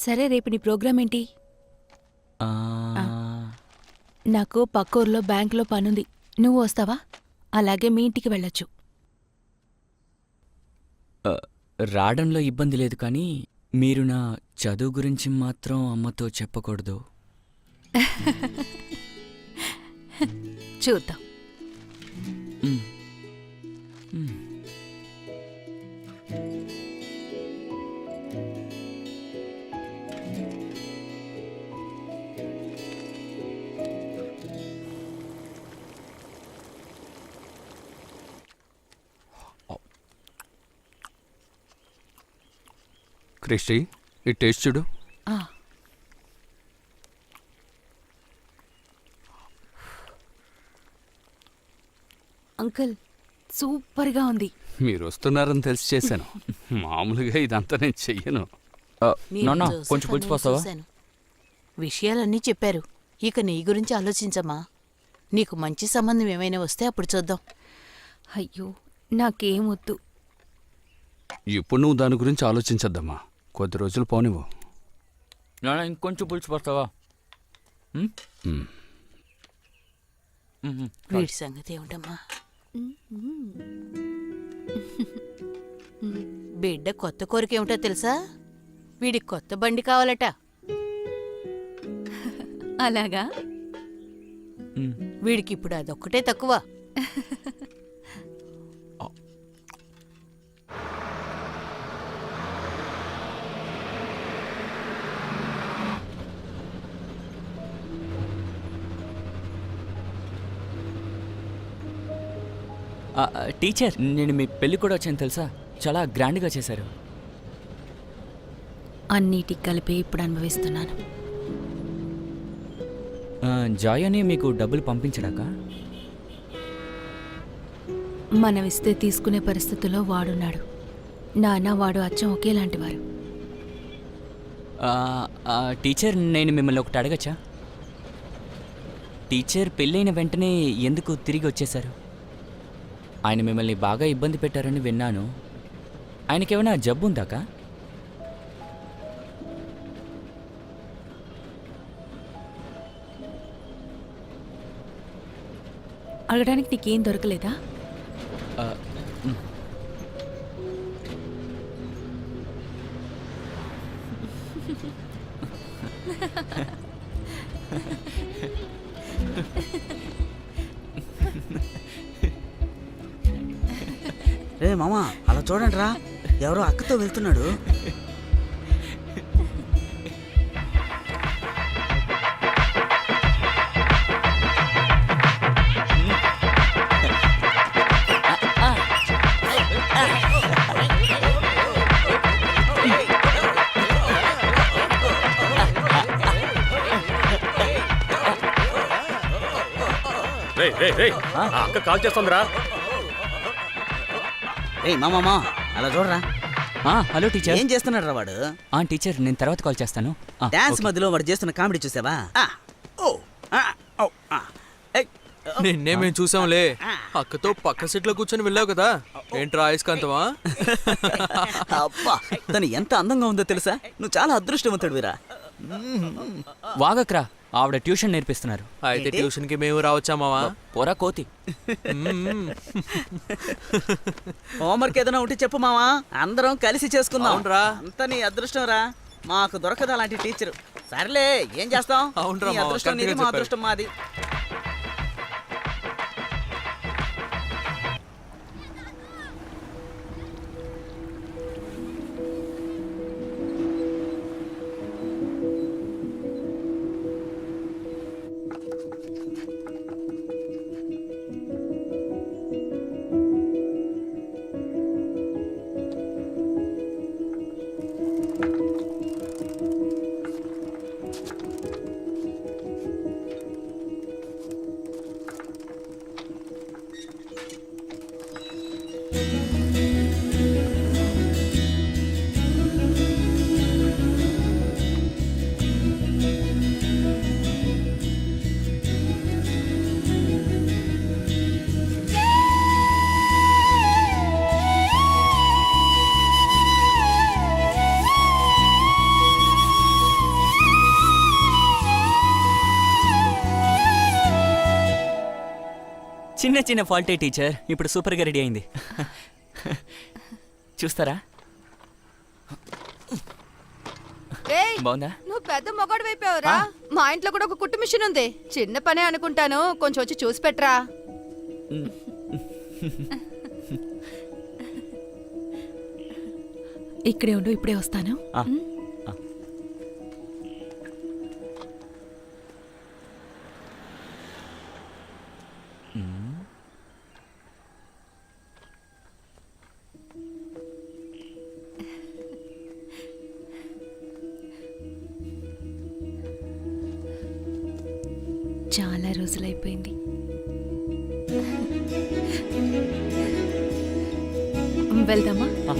సరే, రేపు నీ ప్రోగ్రాం ఏంటి? ఆ, నాకు పక్కూర్లో బ్యాంకులో పనుంది. నువ్వు వస్తావా? అలాగే మీ ఇంటికి వెళ్ళొచ్చు. ఆ, రావడంలో ఇబ్బంది లేదు కానీ మీరు నా చదువు గురించి మాత్రం అమ్మతో చెప్పకూడదు. చూద్దాం. మ్, మ్. క్రిస్టి, ఈ టేస్ట్ చూడు. ఆ, అంకుల్, సూపర్గా ఉంది. మీరు వస్తున్నారని తెలిసి చేశాను. మామూలుగా ఇదంతా నేను చెయ్యను. నేను నాన్న జోసెఫ్ కొంచెం అన్నయ్యని పులిచిపోస్తావా? చూశాను. విషయాలన్నీ చెప్పారు. ఇక నీ గురించి ఆలోచించమ్మా. నీకు మంచి సంబంధం ఏమైనా వస్తే అప్పుడు చూద్దాం. అయ్యో, నాకేమొద్దు. ఇప్పుడు నువ్వు దాని గురించి ఆలోచించద్దమ్మా. కొద్ది రోజులు పోనివ్వు. నాన్న ఇంకొంచెం పులిచిపోస్తావా? మ్. వీడి సంగతి ఏమిటమ్మా? బిడ్డ కొత్త కోరిక ఏమిటో తెలుసా? వీడికి కొత్త బండి కావాలట. అలాగా? వీడికి ఇప్పుడు అదొక్కటే తక్కువ. టీచర్, నేను మీ పెళ్ళి కూడా వచ్చాను తెలుసా? చాలా గ్రాండ్గా చేశారు. అన్నిటికి కలిపి ఇప్పుడు అనుభవిస్తున్నాను. జాయ్ అని మీకు డబ్బులు పంపించడాక? మనమిస్తే తీసుకునే పరిస్థితుల్లో వాడున్నాడు. నాన్న వాడు అచ్చం ఒకేలాంటివారు. టీచర్, నేను మిమ్మల్ని ఒకటి అడగచ్చా? టీచర్, పెళ్ళైన వెంటనే ఎందుకు తిరిగి వచ్చేశారు? ఆయన మిమ్మల్ని బాగా ఇబ్బంది పెట్టారని విన్నాను. ఆయనకేమైనా జబ్బు ఉందాకా? అడగడానికి నీకేం దొరకలేదా? ఆ, మ్. రే మామా, అలా చూడండి రా, ఎవరో అక్కతో వెళ్తున్నాడు. అక్క కాల్ చేస్తుందిరా. రే మామా, అలా చూడరా. Hello teacher. ఏం చేస్తున్నాడు రా వాడు? టీచర్, నేను తర్వాత కాల్ చేస్తాను. డాన్స్ మధ్యలో వాడు చేస్తున్న కామెడీ చూసావా? నిన్నే మేము చూసాంలే. అక్కతో పక్క సీట్లో కూర్చొని వెళ్ళావు కదా, ఏంట్రా అయస్కాంతమా? అబ్బా, తను ఎంత అందంగా ఉందో తెలుసా? నువ్వు చాలా అదృష్టవంతుడు వీరా. వాగక్రా, ఆవిడ ట్యూషన్ నేర్పిస్తున్నారు. అయితే ట్యూషన్ కి మేము రావచ్చా మావా? పోరా కోతి. హోంవర్క్ ఏదైనా ఉంటే చెప్పు మావా, అందరం కలిసి చేసుకుందాం. అవునరా. అంత నీ అదృష్టం రా, మాకు దొరకదు అలాంటి టీచరు. సర్లే, ఏం చేస్తాం? అవునరా నీ మావా, అదృష్టం నీది, మా కరెక్ట్గా అదృష్టం మాది. చిన్న చిన్న ఫాల్టే టీచర్, ఇప్పుడు సూపర్గా రెడీ అయింది. చూస్తారా? ఏయ్, బాగుందా? నువ్వు పెద్ద మొగాడు వైపోయావురా. మా ఇంట్లో కూడా ఒక కుట్టు మిషన్ ఉంది. చిన్న పనే అనుకుంటాను, కొంచెం వచ్చి చూసి పెట్టరా. ఇక్కడే ఉండు, ఇప్పుడే వస్తాను. ఆ, ఆ. చాలా రోజులైపోయింది. వెళ్దామా? ఆ.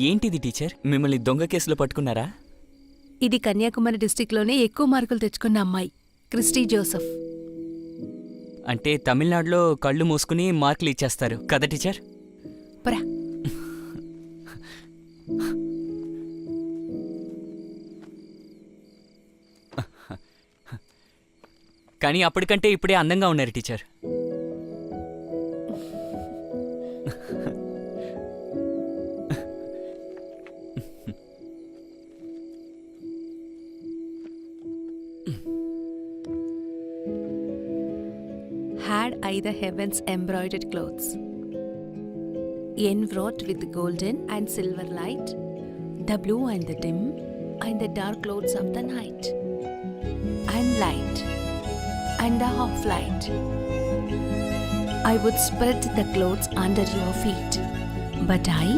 ఏంటిది టీచర్, మిమ్మల్ని దొంగ కేసులో పట్టుకున్నారా? ఇది కన్యాకుమారి డిస్టిక్లోనే ఎక్కువ మార్కులు తెచ్చుకున్న అమ్మాయి, క్రిస్టీ జోసెఫ్. అంటే తమిళనాడులో కళ్ళు మూసుకుని మార్కులు ఇచ్చేస్తారు కదా టీచర్? పరా. కానీ అప్పటికంటే ఇప్పుడే అందంగా ఉన్నారు teacher. Had I the heavens embroidered clothes, enwrought with golden and silver light, the blue and the dim and the dark clouds of the night, and light and the half light, I would spread the clothes under your feet. But I,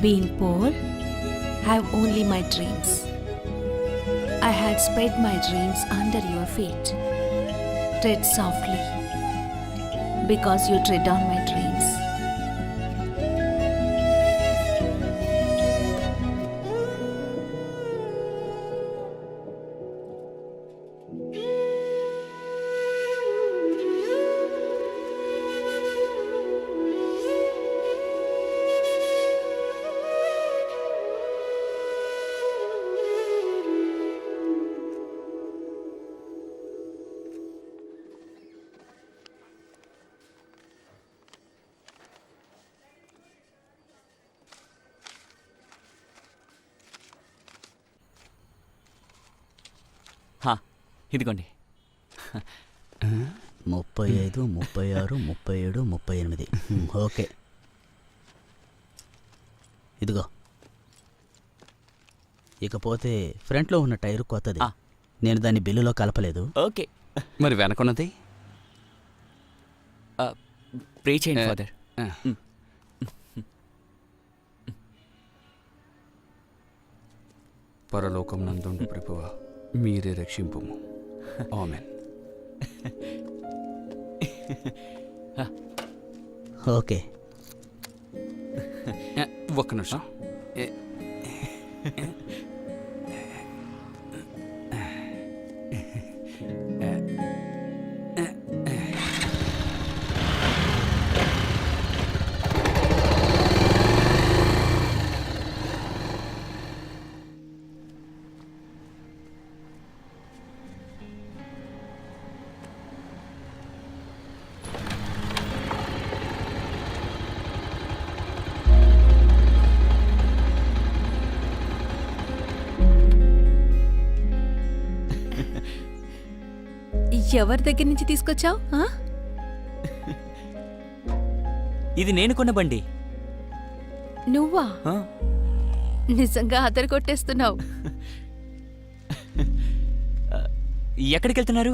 being poor, have only my dreams. I had spread my dreams under your feet. Tread softly, because you tread on my dreams. హా, ఇదిగోండి. 35, 36, 37, 38. Okay, ఇదిగో. ఇకపోతే ఫ్రంట్లో ఉన్న tyre కొత్తది. ఆ. నేను దాన్ని బిల్లులో కలపలేదు. ఓకే, మరి వెనకున్నది? ప్రే చేయండి ఫాదర్. ఆ. పరలోకం నందుండు ప్రభువ మీరే రక్షింపుము. ఆమేన్. ఓకే. ఒక్క నిమిషం. ఎవరి దగ్గర నుంచి తీసుకొచ్చావు? ఇది నేను కొన్న బండి. నువ్వా? ఆ, నిజంగా అదరు కొట్టేస్తున్నావు. ఎక్కడికి వెళ్తున్నారు?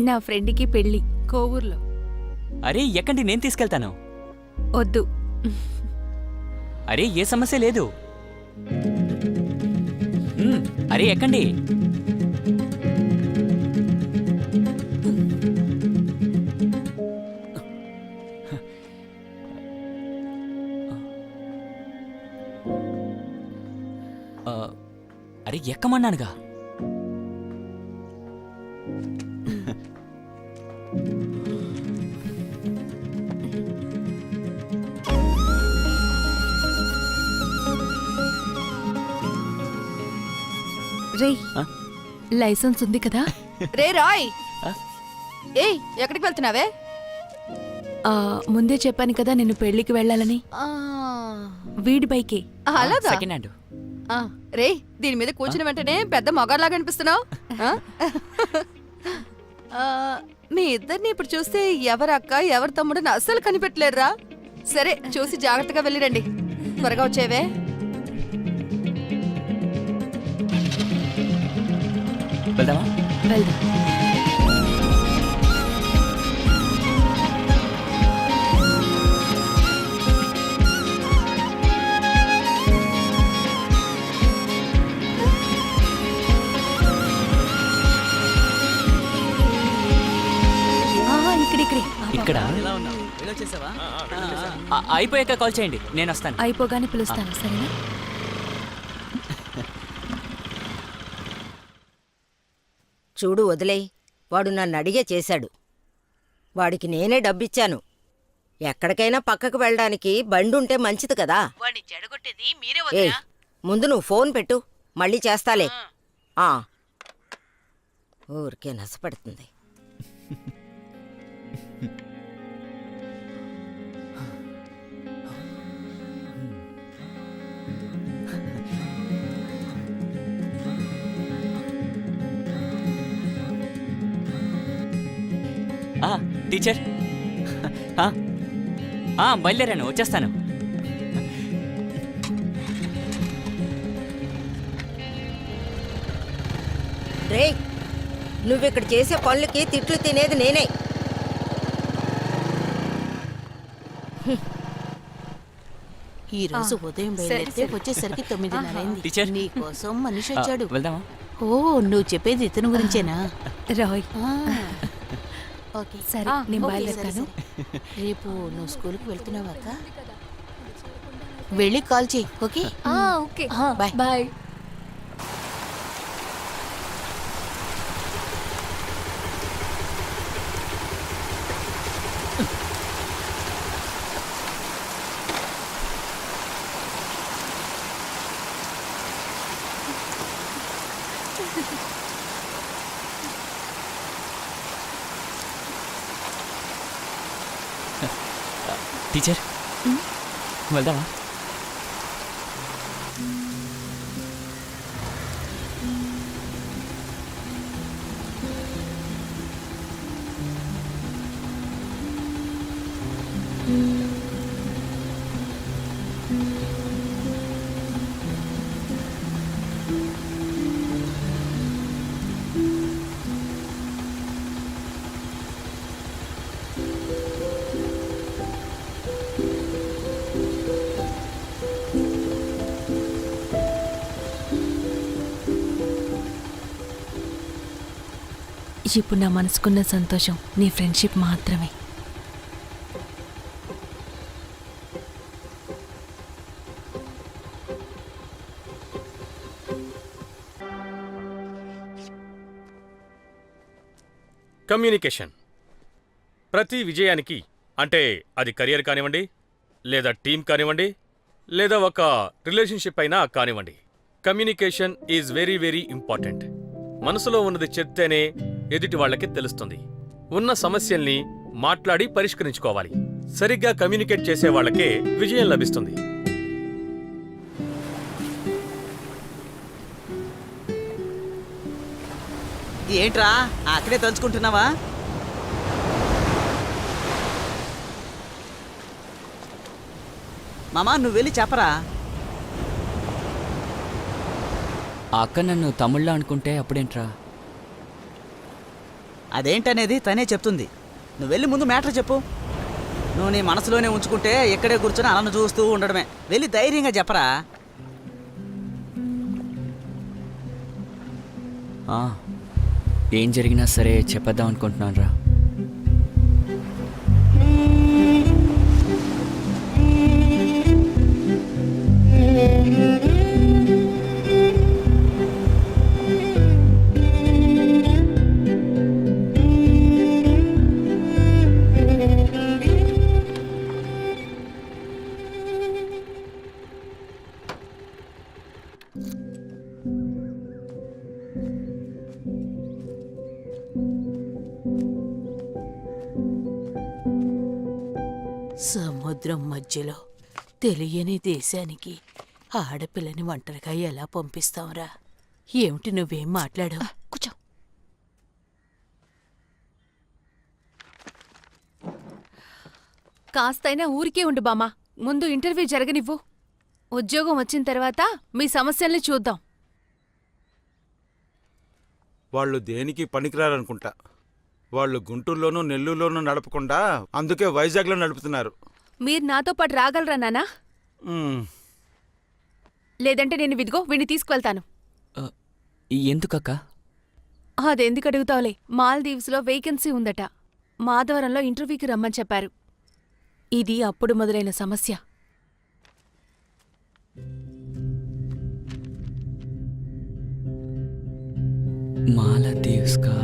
నా ఫ్రెండ్కి పెళ్ళి కోవూర్లో. అరే ఎక్కండి, నేను తీసుకెళ్తాను. వద్దు. అరే ఏ సమస్య లేదు. అరే ఎక్కండి. అరే ఎక్కమన్నానుగా. రే, ఆ? లైసెన్స్ ఉంది కదా? రే రాయ్, ఆ? ఏయ్ ఎక్కడికి వెళ్తున్నావే? ముందే చెప్పాను కదా నేను పెళ్ళికి వెళ్ళాలని. ఆ, వీడి బైకే. అలాగా? Second hand. ఆ, రే దీని మీద కూర్చున్న వెంటనే పెద్ద మొగార్లాగా అనిపిస్తున్నావు. మీ ఇద్దరిని ఇప్పుడు చూస్తే ఎవరు అక్క ఎవరు తమ్ముడు అస్సలు కనిపెట్టలేరురా. సరే చూసి జాగ్రత్తగా వెళ్ళిరండి. త్వరగా వచ్చేవే. వెళ్దామా? వెళ్దాం. ఇక్కడిక్కడే. ఇక్కడ ఎలా ఉన్నావు? వెళ్ళొచ్చేసావా? అయిపోయాక కాల్ చేయండి, నేను వస్తాను. అయిపోగానే పిలుస్తాను, సరేనా? చూడు వదిలేయ్, వాడు నన్ను అడిగే చేశాడు. వాడికి నేనే డబ్బిచ్చాను. ఎక్కడికైనా పక్కకు వెళ్ళడానికి బండుంటే మంచిది కదా. వాడిని చెడగొట్టేది మీరే ఏయ్, ముందు నువ్వు ఫోన్ పెట్టు, మళ్ళీ చేస్తాలే. ఆ ఊరికే నసపడుతుంది. టీచర్, బయలుదేరాను, వచ్చేస్తాను. రే, నువ్విక్కడ చేసే పనులకి తిట్లు తినేది నేనే. ఈ రోజు ఉదయం బయలుదేరితే వచ్చేసరికి 9:30 అయింది. టీచర్. నీ కోసం మనిషి వచ్చాడు. వెళ్దామా? ఓ, నువ్వు చెప్పేది ఇతను గురించేనా? రాయ్, ఓకే సరే నేను బయలుదేరుతాను. రేపు నువ్వు స్కూల్కి వెళ్తున్నావా అక్క? వెళ్ళి కాల్ చేయి. Okay okay, bye. Bye. Teacher, వెళ్దామా? ఇప్పుడు నా మనసుకున్న సంతోషం నీ ఫ్రెండ్షిప్ మాత్రమే. కమ్యూనికేషన్ ప్రతి విజయానికి, అంటే అది కెరియర్ కానివ్వండి, లేదా టీం కానివ్వండి, లేదా ఒక రిలేషన్షిప్ అయినా కానివ్వండి, communication is very very important. మనసులో ఉన్నది చెప్తేనే ఎదుటి వాళ్ళకి తెలుస్తుంది. ఉన్న సమస్యల్ని మాట్లాడి పరిష్కరించుకోవాలి. సరిగ్గా కమ్యూనికేట్ చేసే వాళ్ళకే విజయం లభిస్తుంది. ఏంట్రా అక్కడే తలుచుకుంటున్నావా? మామా నువ్వు వెళ్ళి చెప్పరా. ఆ అక్క నన్ను తమ్ముళ్ళ అనుకుంటే అప్పుడేంట్రా? అదేంటనేది తనే చెప్తుంది. నువ్వు వెళ్ళి ముందు మ్యాటర్ చెప్పు. నువ్వు నీ మనసులోనే ఉంచుకుంటే ఇక్కడే కూర్చొని అలను చూస్తూ ఉండడమే. వెళ్ళి ధైర్యంగా చెప్పరా. ఆ, ఏం జరిగినా సరే చెప్పేద్దాం అనుకుంటున్నాను రా. సముద్రం మధ్యలో తెలియని దేశానికి ఆడపిల్లని ఒంటరిగా ఎలా పంపిస్తాంరా? ఏమిటి నువ్వేం మాట్లాడావు? కూర్చో. కాస్తైనా ఊరికే ఉండు బామ్మ. ముందు ఇంటర్వ్యూ జరగనివ్వు. ఉద్యోగం వచ్చిన తర్వాత మీ సమస్యల్ని చూద్దాం. వాళ్ళు దేనికి పనికిరారనుకుంటా. వాళ్ళు గుంటూరులోనూ నెల్లూరులోనూ నడపకుండా అందుకే వైజాగ్లో నడుపుతున్నారు. మీరు నాతో పాటు రాగలరా నాన్నా? మ్మ్. లేదంటే నేను విదిగో వీడిని తీసుకువెళ్తాను. ఎందుకక్క? అదెందుకు అడుగుతావులే. మాల్దీవ్స్లో వేకెన్సీ ఉందట. మాధవరంలో ఇంటర్వ్యూకి రమ్మని చెప్పారు. ఇది అప్పుడు మొదలైన సమస్య. మాలదీవ్స్కా?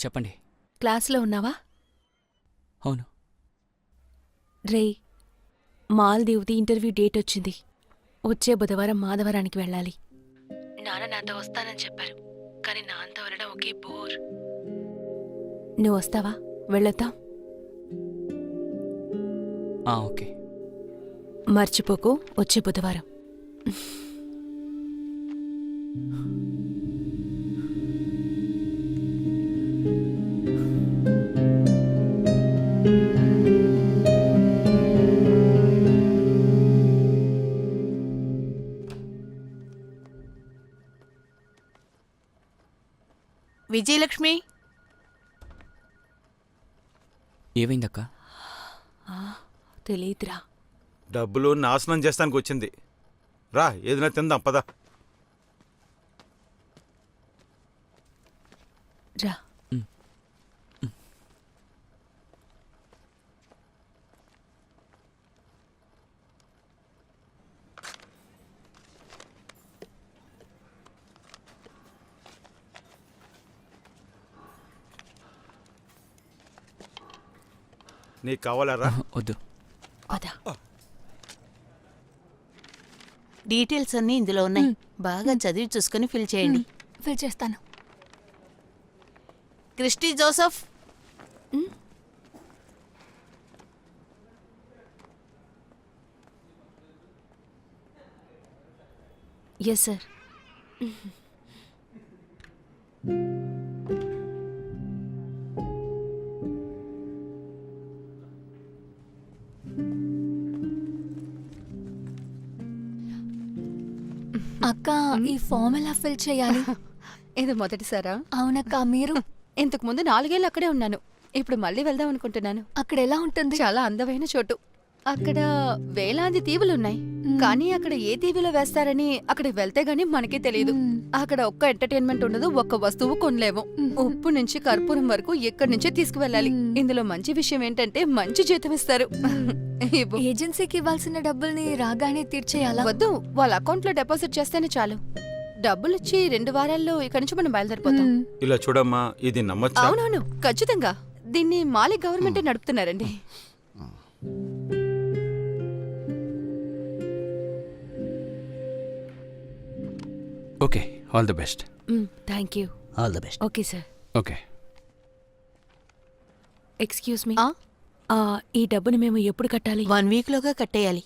చెప్పండి. క్లాసులో ఉన్నావా? అవును. రే, మాల్దీవ్ది ఇంటర్వ్యూ డేట్ వచ్చింది. వచ్చే బుధవారం మాధవరానికి వెళ్ళాలి. నాన్న నాతో వస్తానని చెప్పారు, కానీ నాన్నతో వెళ్ళడం ఒకే బోర్. నువ్వు వస్తావా? వెళ్ళొద్దాం. ఓకే. మర్చిపోకు, వచ్చే బుధవారం. విజయలక్ష్మి, ఏమైందక్క? తెలీదురా. డబ్బులు నాశనం చేస్తానికి వచ్చింది. రా ఏదైనా తిందాం పద. రా. నీకు కావాలరా? వద్దు. పద. డీటెయిల్స్ అన్నీ ఇందులో ఉన్నాయి. బాగా చదివి చూసుకుని ఫిల్ చేయండి. ఫిల్ చేస్తాను. Christy Joseph, yes sir. అక్క ఈ ఫామ్ ఎలా ఫిల్ చేయాలి? ఇది మొదటిసారా? అవునక్క, మీరు? ఇంతకు ముందు 4 ఏళ్ళు అక్కడే ఉన్నాను. ఇప్పుడు మళ్ళీ వెళ్దాం అనుకుంటున్నాను. అక్కడ ఎలా ఉంటుంది? చాలా అందమైన చోటు. అక్కడ వేలాది దీవులున్నాయి. కానీ అక్కడ ఏ దీవిలో వేస్తారని అక్కడికి వెళ్తే గానీ మనకే తెలియదు. అక్కడ ఒక్క ఎంటర్టైన్మెంట్ ఉండదు, ఒక్క వస్తువు కొనలేము. ఉప్పు నుంచి కర్పూరం వరకు ఇక్కడి నుంచే తీసుకువెళ్ళాలి. ఇందులో మంచి విషయం ఏంటంటే మంచి జీతం ఇస్తారు. ఇవ్వు. ఏజెన్సీకి ఇవ్వాల్సిన డబ్బుల్ని రాగానే తీర్చేయాలా? వద్దు, వాళ్ళ అకౌంట్ లో డిపాజిట్ చేస్తేనే చాలు. డబ్బులిచ్చి 2 వారాల్లో ఇక్కడి నుంచి మనం బయలుదేరిపోతాం. ఇలా చూడమ్మా, ఇది నమ్మచ్చా? అవునవును, ఖచ్చితంగా. దీన్ని మాలి గవర్నమెంటే నడుపుతున్నారండి. Okay, all the best. Thank you. All the best. Okay sir. Okay. Excuse me, ఆ? ఈ డబ్బుని మేము ఎప్పుడు కట్టాలి? 1 వీక్లోగా కట్టేయాలి.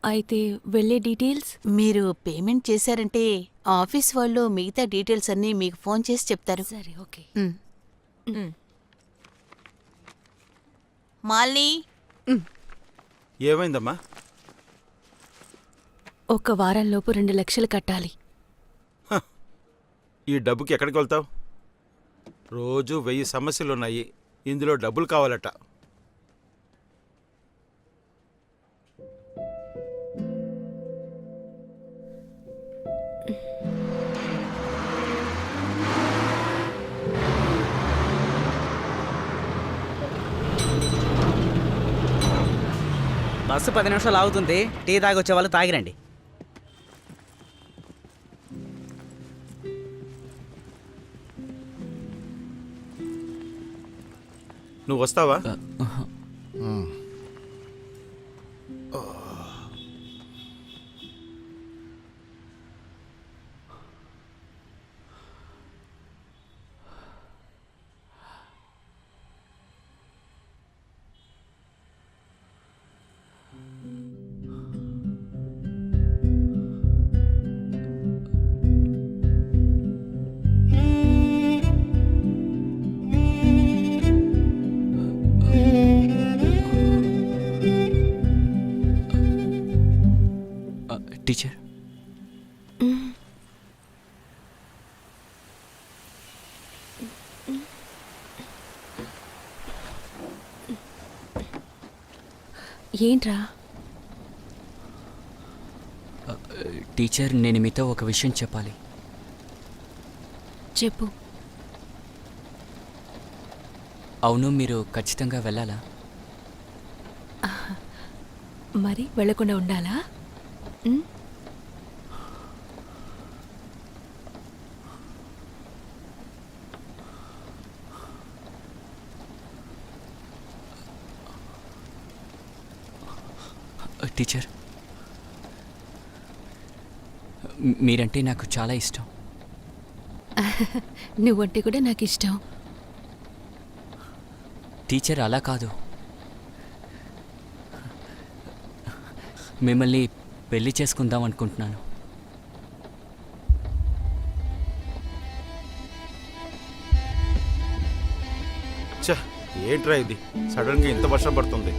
అయితే వెళ్ళే డీటెయిల్స్? మీరు పేమెంట్ చేశారంటే ఆఫీస్ వాళ్ళు మిగతా డీటెయిల్స్ అన్నీ మీకు ఫోన్ చేసి చెప్తారు. సరే, ఓకే. మాలిని, ఏమైందమ్మా? 1 వారంలోపు 2 లక్షలు కట్టాలి. ఈ డబ్బుకి ఎక్కడికి వెళ్తావు? రోజు 1000 సమస్యలున్నాయి, ఇందులో డబ్బులు కావాలట. బస్సు 10 నిమిషాలు ఆగుతుంది. టీ తాగొచ్చే వాళ్ళు తాగిరండి. నువ్వు వస్తావా? టీచర్, ఏంట్రా? టీచర్, నేను మీతో ఒక విషయం చెప్పాలి. చెప్పు. అవును, మీరు ఖచ్చితంగా వెళ్ళాలా? మరి వెళ్ళకుండా ఉండాలా? టీచర్, మీరంటే నాకు చాలా ఇష్టం. నువ్వంటే కూడా నాకు ఇష్టం. టీచర్, అలా కాదు. మిమ్మల్ని పెళ్లి చేసుకుందాం అనుకుంటున్నాను. ఛ, ఏంట్రా ఇది? సడన్గా ఇంత వర్షం పడుతుంది.